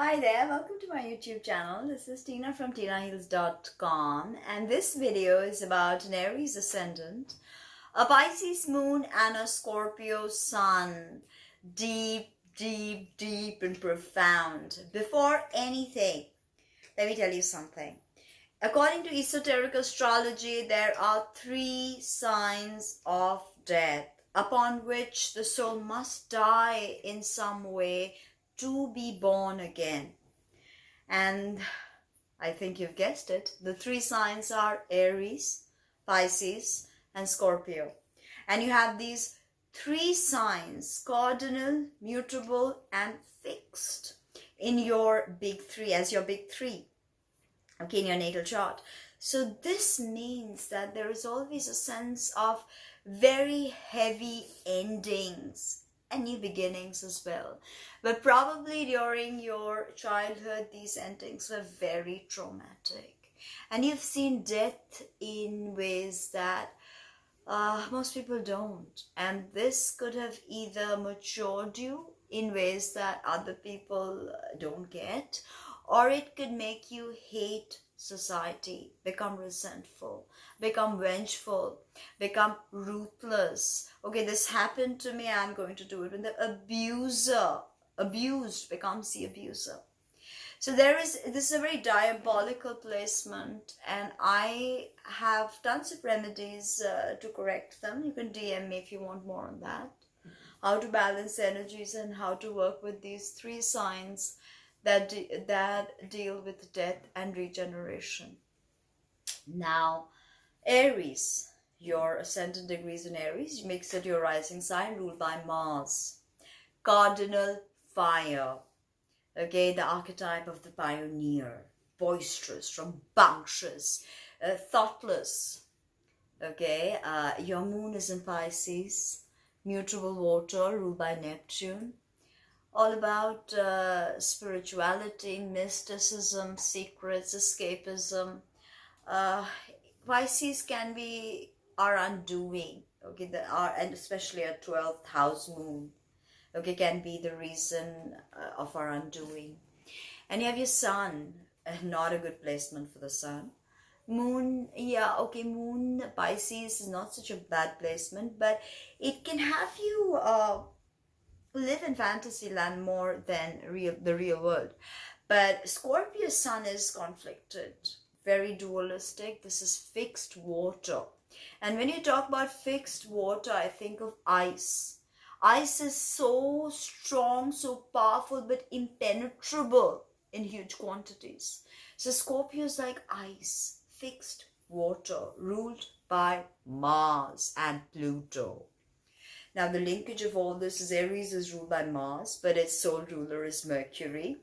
Hi there, welcome to my YouTube channel. This is Tina from tinaheals.com, and this video is about an Aries ascendant, a Pisces moon, and a Scorpio sun. Deep, deep, deep and profound. Before anything, let me tell you something. According to esoteric astrology, there are 3 signs of death upon which the soul must die in some way to be born again. And I think you've guessed it. The 3 signs are Aries, Pisces, and Scorpio. And you have these 3 signs, cardinal, mutable, and fixed, in your big 3, as your big 3, okay, in your natal chart. So this means that there is always a sense of very heavy endings and new beginnings as well. But probably during your childhood, these endings were very traumatic. And you've seen death in ways that most people don't. And this could have either matured you in ways that other people don't get, or it could make you hate society, become resentful, become vengeful, become ruthless. Okay, this happened to me, I'm going to do it. When the abused becomes the abuser. So this is a very diabolical placement, and I have tons of remedies to correct them. You can DM me if you want more on that. How to balance energies and how to work with these 3 signs that deal with death and regeneration. Now, Aries, your ascendant degrees in Aries makes it your rising sign ruled by Mars. Cardinal fire. Okay, the archetype of the pioneer, boisterous, rambunctious, thoughtless. Okay, your moon is in Pisces, mutable water, ruled by Neptune. All about spirituality, mysticism, secrets, escapism. Pisces can be our undoing. Okay, and especially a 12th house moon. Okay, can be the reason of our undoing. And you have your sun, not a good placement for the sun. Moon, yeah, okay, moon, Pisces is not such a bad placement, but it can have you live in fantasy land more than the real world. But Scorpio sun is conflicted, very dualistic. This is fixed water. And when you talk about fixed water, I think of ice. Ice is so strong, so powerful, but impenetrable in huge quantities. So Scorpio is like ice, fixed water, ruled by Mars and Pluto. Now the linkage of all this is Aries is ruled by Mars, but its sole ruler is Mercury.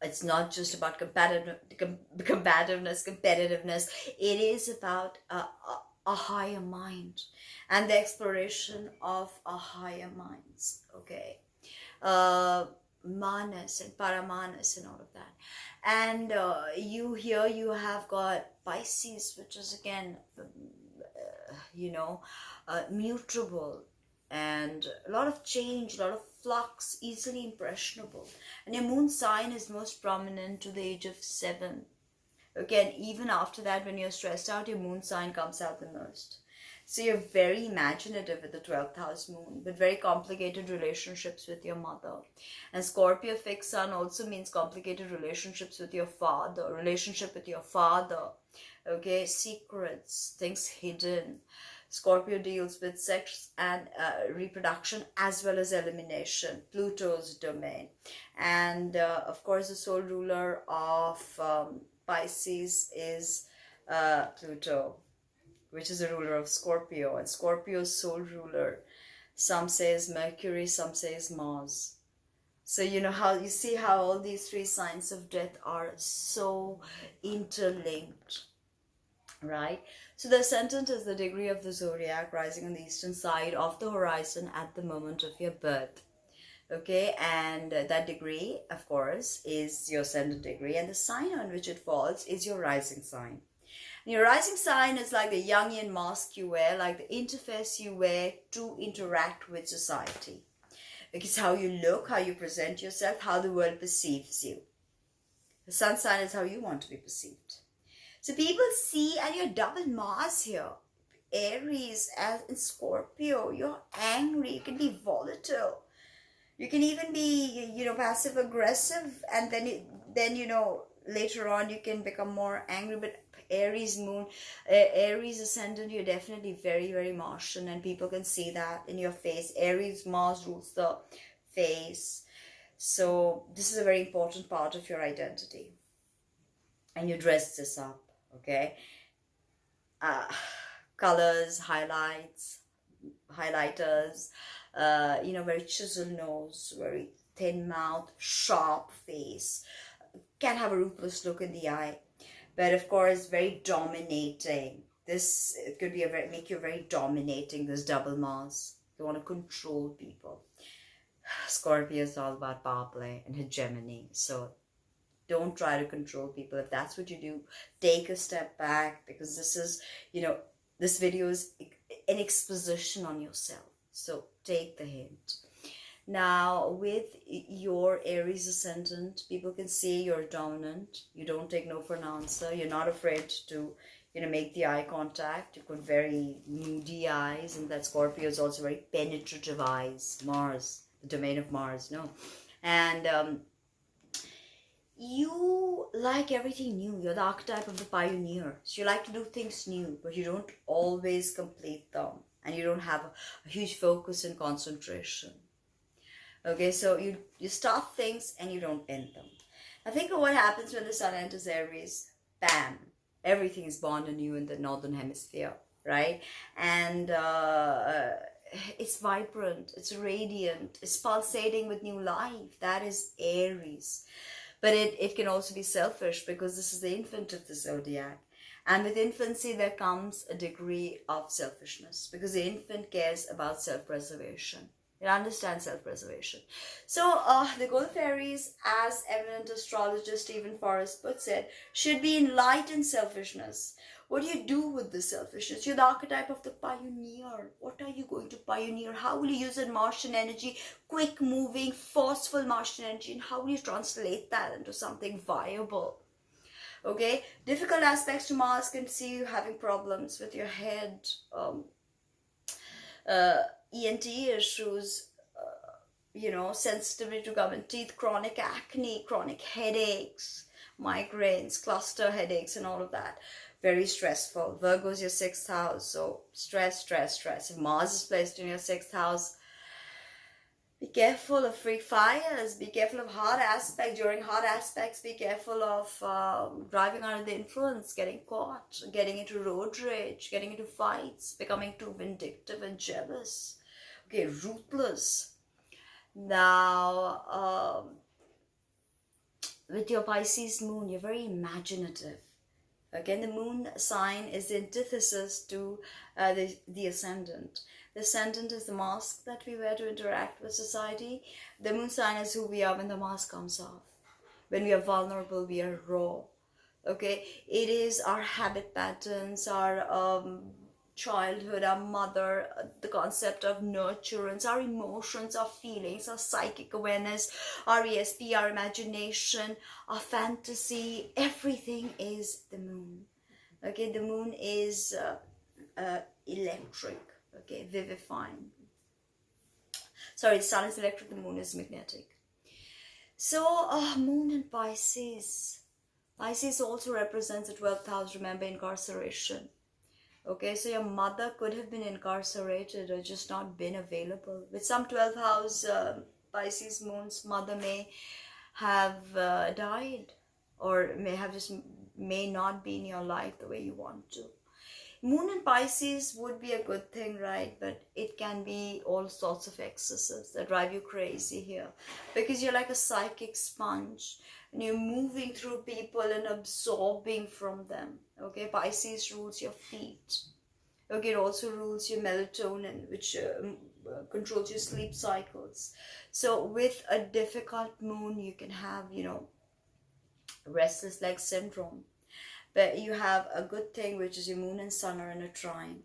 It's not just about competitiveness. It is about a higher mind and the exploration of a higher minds. Okay, manas and paramanas and all of that. And you have got Pisces, which is again, mutable, and a lot of change, a lot of flux, easily impressionable. And your moon sign is most prominent to the age of 7. Again, even after that, when you're stressed out, your moon sign comes out the most. So you're very imaginative with the 12th house moon, but very complicated relationships with your mother. And Scorpio fixed sun also means complicated relationships with your father, okay, secrets, things hidden. Scorpio deals with sex and reproduction as well as elimination, Pluto's domain. And of course, the sole ruler of Pisces is Pluto, which is the ruler of Scorpio. And Scorpio's sole ruler, some say is Mercury, some say is Mars. So you see how all these 3 signs of death are so interlinked, right? So the ascendant is the degree of the zodiac rising on the eastern side of the horizon at the moment of your birth. Okay, and that degree, of course, is your ascendant degree, and the sign on which it falls is your rising sign. And your rising sign is like the Jungian mask you wear, like the interface you wear to interact with society. It's how you look, how you present yourself, how the world perceives you. The sun sign is how you want to be perceived. So people see, and you're double Mars here. Aries as in Scorpio, you're angry, you can be volatile. You can even be, passive aggressive, and then later on you can become more angry. But Aries moon, Aries ascendant, you're definitely very, very Martian, and people can see that in your face. Aries Mars rules the face. So this is a very important part of your identity. And you dress this up, okay? Colors, highlights, highlighters, very chiseled nose, very thin mouth, sharp face, can have a ruthless look in the eye, but of course very dominating. This could be make you very dominating, this double Mars. You want to control people. Scorpio is all about power play and hegemony, so don't try to control people. If that's what you do, take a step back, because this is, this video is an exposition on yourself. So take the hint. Now, with your Aries ascendant, people can see you're dominant. You don't take no for an answer. You're not afraid to, make the eye contact. You've got very moody eyes, and that Scorpio is also very penetrative eyes. Mars, the domain of Mars, no? And you like everything new. You're the archetype of the pioneer. So you like to do things new, but you don't always complete them. And you don't have a huge focus and concentration. Okay, so you start things and you don't end them. Now think of what happens when the sun enters Aries. Bam! Everything is born anew in the northern hemisphere, right? And it's vibrant, it's radiant, it's pulsating with new life. That is Aries. But it can also be selfish, because this is the infant of the zodiac. And with infancy, there comes a degree of selfishness, because the infant cares about self-preservation. It understands self-preservation. So the Golden Fairies, as eminent astrologer Stephen Forrest puts it, should be enlightened selfishness. What do you do with the selfishness? You're the archetype of the pioneer. What are you going to pioneer? How will you use that Martian energy, quick moving, forceful Martian energy, and how will you translate that into something viable? Okay, difficult aspects to Mars can see you having problems with your head, ENT issues, sensitivity to gum teeth, chronic acne, chronic headaches, migraines, cluster headaches, and all of that. Very stressful. Virgo is your 6th house, so stress, stress, stress. If Mars is placed in your 6th house, be careful of freak fires, be careful of hard aspects. During hard aspects, be careful of driving under the influence, getting caught, getting into road rage, getting into fights, becoming too vindictive and jealous. Okay, ruthless. Now, with your Pisces moon, you're very imaginative. Again, the moon sign is the antithesis to the ascendant. The ascendant is the mask that we wear to interact with society. The moon sign is who we are when the mask comes off. When we are vulnerable, we are raw. Okay, it is our habit patterns, our childhood, our mother, the concept of nurturance, our emotions, our feelings, our psychic awareness, our ESP, our imagination, our fantasy. Everything is the moon. Okay, the moon is electric. Okay, vivifying. Sorry, the sun is electric, the moon is magnetic. So, moon and Pisces. Pisces also represents the 12th house, remember, incarceration. Okay, so your mother could have been incarcerated or just not been available. With some 12th house Pisces moon's mother may have died, or may not be in your life the way you want to. Moon in Pisces would be a good thing, right? But it can be all sorts of excesses that drive you crazy here, because you're like a psychic sponge and you're moving through people and absorbing from them. Okay, Pisces rules your feet. Okay, it also rules your melatonin, which controls your sleep cycles. So with a difficult moon, you can have, restless leg syndrome. But you have a good thing, which is your moon and sun are in a trine.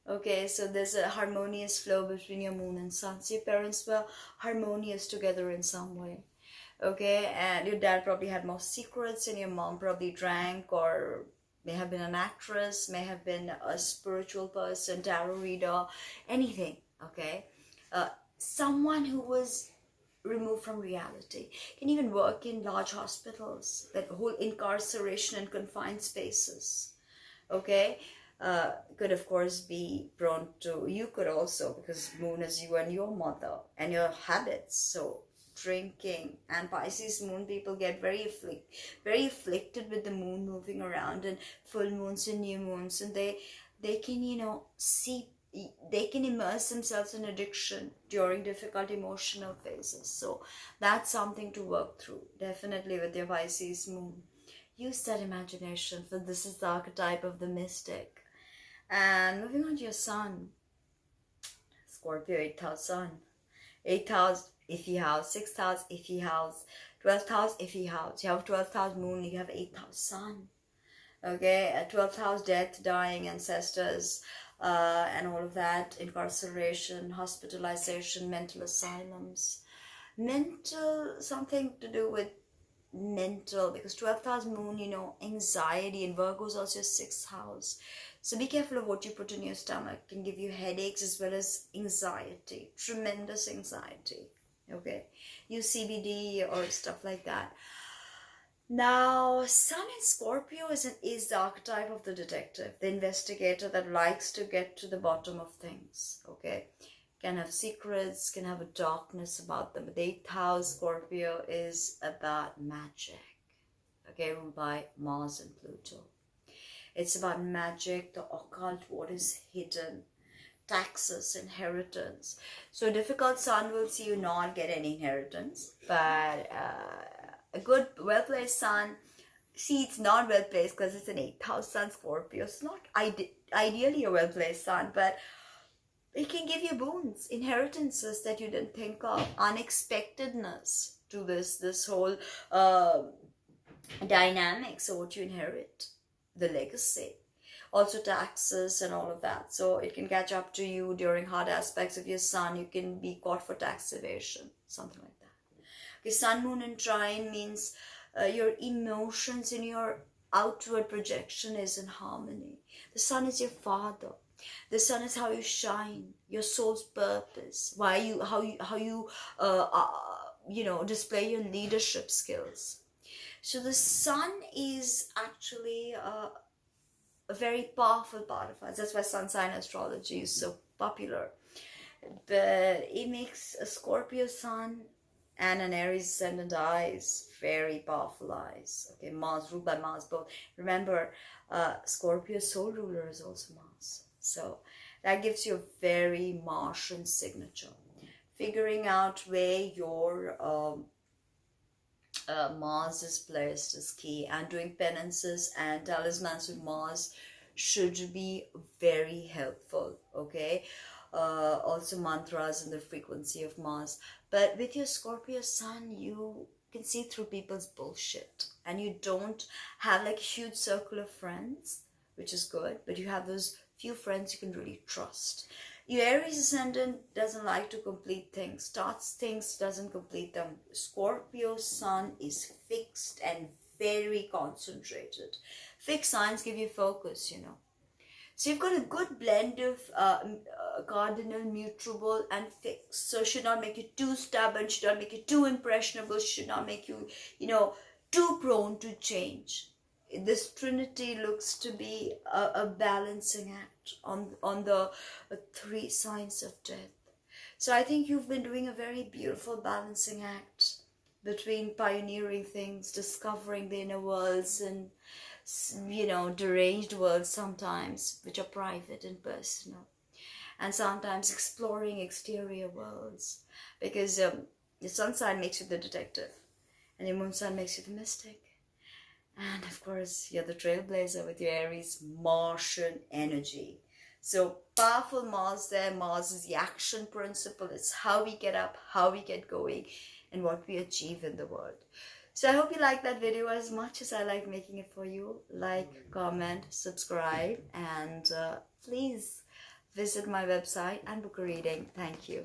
Okay, so there's a harmonious flow between your moon and sun. So your parents were harmonious together in some way. Okay, and your dad probably had more secrets, and your mom probably drank, or may have been an actress, may have been a spiritual person, tarot reader, anything. Okay, someone who was removed from reality can even work in large hospitals that hold incarceration and confined spaces. Okay, could of course be prone to, you could also, because moon is you and your mother and your habits. So drinking, and Pisces moon people get very afflicted with the moon moving around, and full moons and new moons, and they can, see, they can immerse themselves in addiction during difficult emotional phases. So that's something to work through, definitely, with your Pisces moon. Use that imagination, for this is the archetype of the mystic. And moving on to your sun, Scorpio, 8th house sun. 8th house, iffy house. 6th house, iffy house. 12th house, iffy house. You have 12th house moon, you have 8th house sun. Okay, 12th house, death, dying, ancestors, and all of that, incarceration, hospitalization, mental asylums. Mental, something to do with mental, because 12th house moon, anxiety, and Virgo is also your 6th house. So be careful of what you put in your stomach. It can give you headaches as well as anxiety, tremendous anxiety. Okay, use CBD or stuff like that. Now, Sun in Scorpio is the archetype of the detective, the investigator that likes to get to the bottom of things. Okay, can have secrets, can have a darkness about them. But the 8th house Scorpio is about magic. Okay, ruled by Mars and Pluto. It's about magic, the occult, what is hidden, taxes, inheritance. So a difficult sun will see you not get any inheritance, but a good, well-placed sun, see, it's not well-placed because it's an 8th house sun Scorpio. It's not ideally a well-placed sun, but it can give you boons, inheritances that you didn't think of, unexpectedness to this whole dynamic. So what you inherit, the legacy, also taxes and all of that. So it can catch up to you during hard aspects of your sun. You can be caught for tax evasion, something like that. Okay, sun, moon, and trine means your emotions and your outward projection is in harmony. The sun is your father. The sun is how you shine, your soul's purpose, how you display your leadership skills. So the sun is actually a very powerful part of us. That's why sun sign astrology is so popular. But it makes a Scorpio sun and an Aries ascendant eyes very powerful eyes. Okay, Mars, ruled by Mars both. Remember, Scorpio's soul ruler is also Mars. So that gives you a very Martian signature. Figuring out where your Mars is placed is key, and doing penances and talismans with Mars should be very helpful. Okay, also mantras and the frequency of Mars. But with your Scorpio sun, you can see through people's bullshit, and you don't have like a huge circle of friends, which is good, but you have those few friends you can really trust. Your Aries ascendant doesn't like to complete things, starts things, doesn't complete them. Scorpio sun is fixed and very concentrated. Fixed signs give you focus, So you've got a good blend of cardinal, mutable, and fixed. So it should not make you too stubborn, should not make you too impressionable, should not make you, too prone to change. This trinity looks to be a balancing act on the three signs of death. So I think you've been doing a very beautiful balancing act between pioneering things, discovering the inner worlds, and deranged worlds sometimes, which are private and personal, and sometimes exploring exterior worlds, because the sun sign makes you the detective and the moon sign makes you the mystic. And of course, you're the trailblazer with your Aries Martian energy. So powerful Mars there. Mars is the action principle. It's how we get up, how we get going, and what we achieve in the world. So I hope you like that video as much as I like making it for you. Like, comment, subscribe, and please visit my website and book a reading. Thank you.